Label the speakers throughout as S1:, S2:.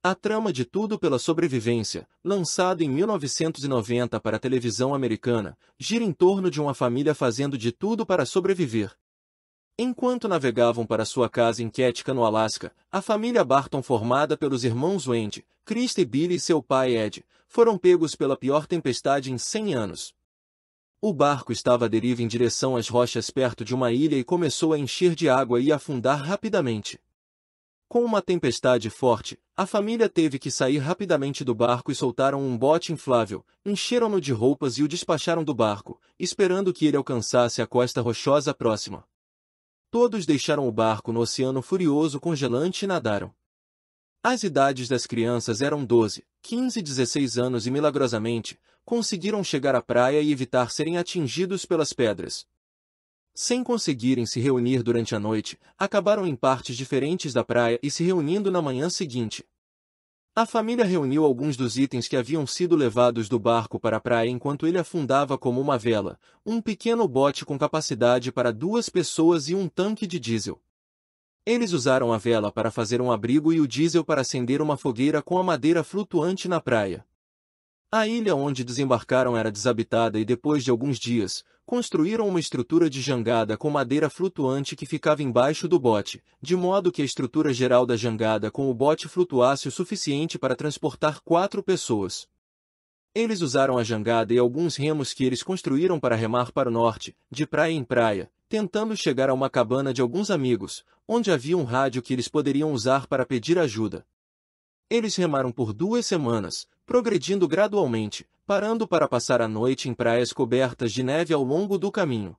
S1: A trama de Tudo pela Sobrevivência, lançado em 1990 para a televisão americana, gira em torno de uma família fazendo de tudo para sobreviver. Enquanto navegavam para sua casa em Ketka, no Alasca, a família Barton, formada pelos irmãos Wendy, Krista e Billy e seu pai Ed, foram pegos pela pior tempestade em 100 anos. O barco estava à deriva em direção às rochas perto de uma ilha e começou a encher de água e afundar rapidamente. Com uma tempestade forte, a família teve que sair rapidamente do barco e soltaram um bote inflável, encheram-no de roupas e o despacharam do barco, esperando que ele alcançasse a costa rochosa próxima. Todos deixaram o barco no oceano furioso congelante e nadaram. As idades das crianças eram 12, 15 e 16 anos e milagrosamente, conseguiram chegar à praia e evitar serem atingidos pelas pedras. Sem conseguirem se reunir durante a noite, acabaram em partes diferentes da praia e se reunindo na manhã seguinte. A família reuniu alguns dos itens que haviam sido levados do barco para a praia enquanto ele afundava, como uma vela, um pequeno bote com capacidade para 2 pessoas e um tanque de diesel. Eles usaram a vela para fazer um abrigo e o diesel para acender uma fogueira com a madeira flutuante na praia. A ilha onde desembarcaram era desabitada e depois de alguns dias, construíram uma estrutura de jangada com madeira flutuante que ficava embaixo do bote, de modo que a estrutura geral da jangada com o bote flutuasse o suficiente para transportar 4 pessoas. Eles usaram a jangada e alguns remos que eles construíram para remar para o norte, de praia em praia, tentando chegar a uma cabana de alguns amigos, onde havia um rádio que eles poderiam usar para pedir ajuda. Eles remaram por 2 semanas, progredindo gradualmente, parando para passar a noite em praias cobertas de neve ao longo do caminho.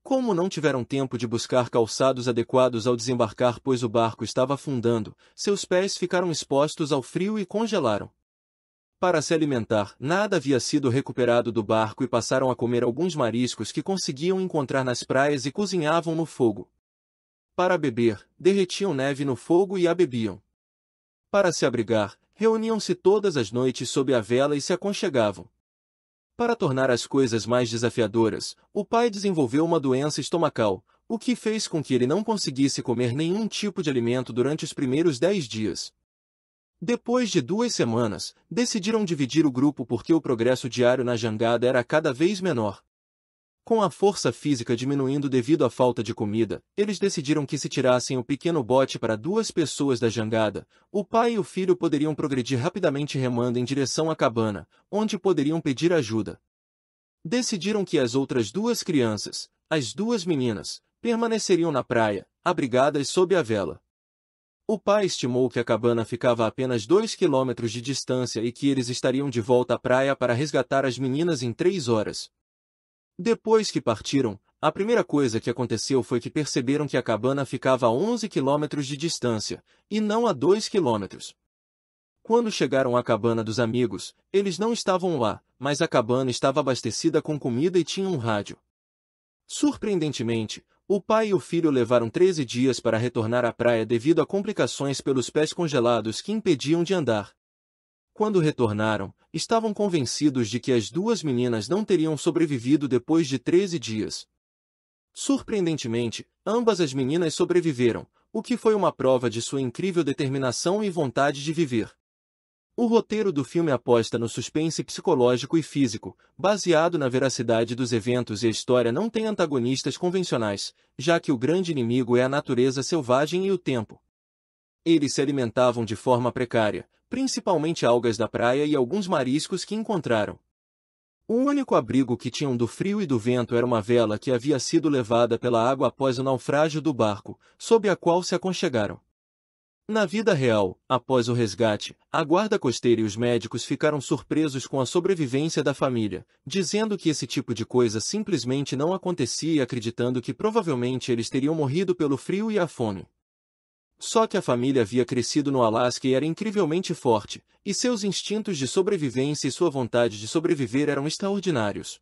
S1: Como não tiveram tempo de buscar calçados adequados ao desembarcar pois o barco estava afundando, seus pés ficaram expostos ao frio e congelaram. Para se alimentar, nada havia sido recuperado do barco e passaram a comer alguns mariscos que conseguiam encontrar nas praias e cozinhavam no fogo. Para beber, derretiam neve no fogo e a bebiam. Para se abrigar, reuniam-se todas as noites sob a vela e se aconchegavam. Para tornar as coisas mais desafiadoras, o pai desenvolveu uma doença estomacal, o que fez com que ele não conseguisse comer nenhum tipo de alimento durante os primeiros 10 dias. Depois de 2 semanas, decidiram dividir o grupo porque o progresso diário na jangada era cada vez menor. Com a força física diminuindo devido à falta de comida, eles decidiram que se tirassem o pequeno bote para 2 pessoas da jangada, o pai e o filho poderiam progredir rapidamente remando em direção à cabana, onde poderiam pedir ajuda. Decidiram que as outras 2 crianças, as 2 meninas, permaneceriam na praia, abrigadas sob a vela. O pai estimou que a cabana ficava a apenas 2 quilômetros de distância e que eles estariam de volta à praia para resgatar as meninas em 3 horas. Depois que partiram, a primeira coisa que aconteceu foi que perceberam que a cabana ficava a 11 quilômetros de distância, e não a 2 quilômetros. Quando chegaram à cabana dos amigos, eles não estavam lá, mas a cabana estava abastecida com comida e tinha um rádio. Surpreendentemente, o pai e o filho levaram 13 dias para retornar à praia devido a complicações pelos pés congelados que impediam de andar. Quando retornaram, estavam convencidos de que as 2 meninas não teriam sobrevivido depois de 13 dias. Surpreendentemente, ambas as meninas sobreviveram, o que foi uma prova de sua incrível determinação e vontade de viver. O roteiro do filme aposta no suspense psicológico e físico, baseado na veracidade dos eventos e a história não tem antagonistas convencionais, já que o grande inimigo é a natureza selvagem e o tempo. Eles se alimentavam de forma precária, principalmente algas da praia e alguns mariscos que encontraram. O único abrigo que tinham do frio e do vento era uma vela que havia sido levada pela água após o naufrágio do barco, sob a qual se aconchegaram. Na vida real, após o resgate, a guarda costeira e os médicos ficaram surpresos com a sobrevivência da família, dizendo que esse tipo de coisa simplesmente não acontecia e acreditando que provavelmente eles teriam morrido pelo frio e a fome. Só que a família havia crescido no Alasca e era incrivelmente forte, e seus instintos de sobrevivência e sua vontade de sobreviver eram extraordinários.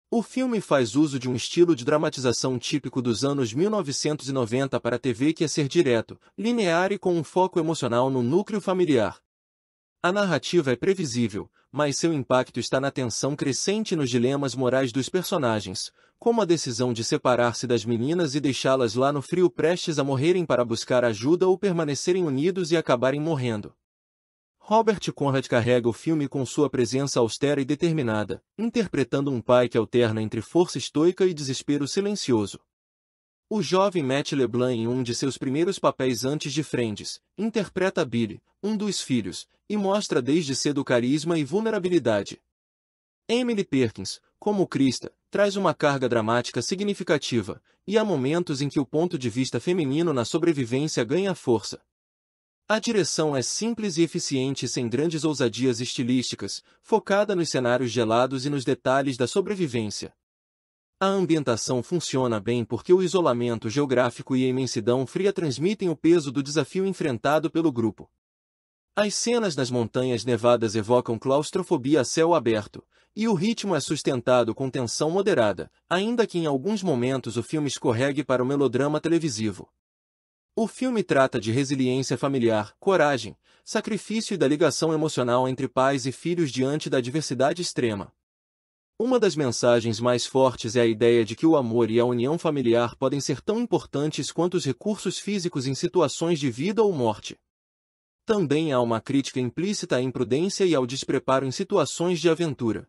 S1: O filme faz uso de um estilo de dramatização típico dos anos 1990 para a TV que é ser direto, linear e com um foco emocional no núcleo familiar. A narrativa é previsível, mas seu impacto está na tensão crescente e nos dilemas morais dos personagens, como a decisão de separar-se das meninas e deixá-las lá no frio prestes a morrerem para buscar ajuda ou permanecerem unidos e acabarem morrendo. Robert Conrad carrega o filme com sua presença austera e determinada, interpretando um pai que alterna entre força estoica e desespero silencioso. O jovem Matt LeBlanc, em um de seus primeiros papéis antes de Friends, interpreta Billy, um dos filhos, e mostra desde cedo carisma e vulnerabilidade. Emily Perkins, como Krista, traz uma carga dramática significativa, e há momentos em que o ponto de vista feminino na sobrevivência ganha força. A direção é simples e eficiente sem grandes ousadias estilísticas, focada nos cenários gelados e nos detalhes da sobrevivência. A ambientação funciona bem porque o isolamento geográfico e a imensidão fria transmitem o peso do desafio enfrentado pelo grupo. As cenas nas montanhas nevadas evocam claustrofobia a céu aberto, e o ritmo é sustentado com tensão moderada, ainda que em alguns momentos o filme escorregue para o melodrama televisivo. O filme trata de resiliência familiar, coragem, sacrifício e da ligação emocional entre pais e filhos diante da adversidade extrema. Uma das mensagens mais fortes é a ideia de que o amor e a união familiar podem ser tão importantes quanto os recursos físicos em situações de vida ou morte. Também há uma crítica implícita à imprudência e ao despreparo em situações de aventura.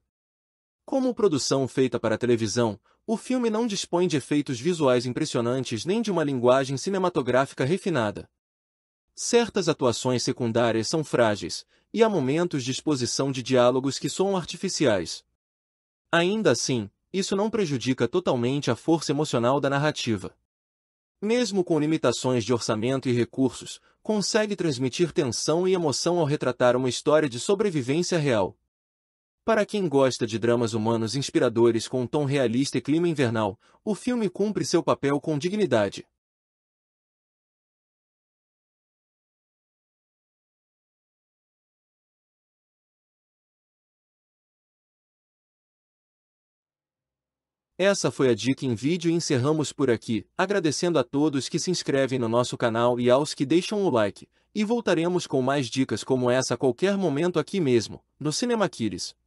S1: Como produção feita para televisão, o filme não dispõe de efeitos visuais impressionantes nem de uma linguagem cinematográfica refinada. Certas atuações secundárias são frágeis, e há momentos de exposição de diálogos que soam artificiais. Ainda assim, isso não prejudica totalmente a força emocional da narrativa. Mesmo com limitações de orçamento e recursos, consegue transmitir tensão e emoção ao retratar uma história de sobrevivência real. Para quem gosta de dramas humanos inspiradores com um tom realista e clima invernal, o filme cumpre seu papel com dignidade. Essa foi a dica em vídeo e encerramos por aqui, agradecendo a todos que se inscrevem no nosso canal e aos que deixam o like, e voltaremos com mais dicas como essa a qualquer momento aqui mesmo, no Cinema Kids.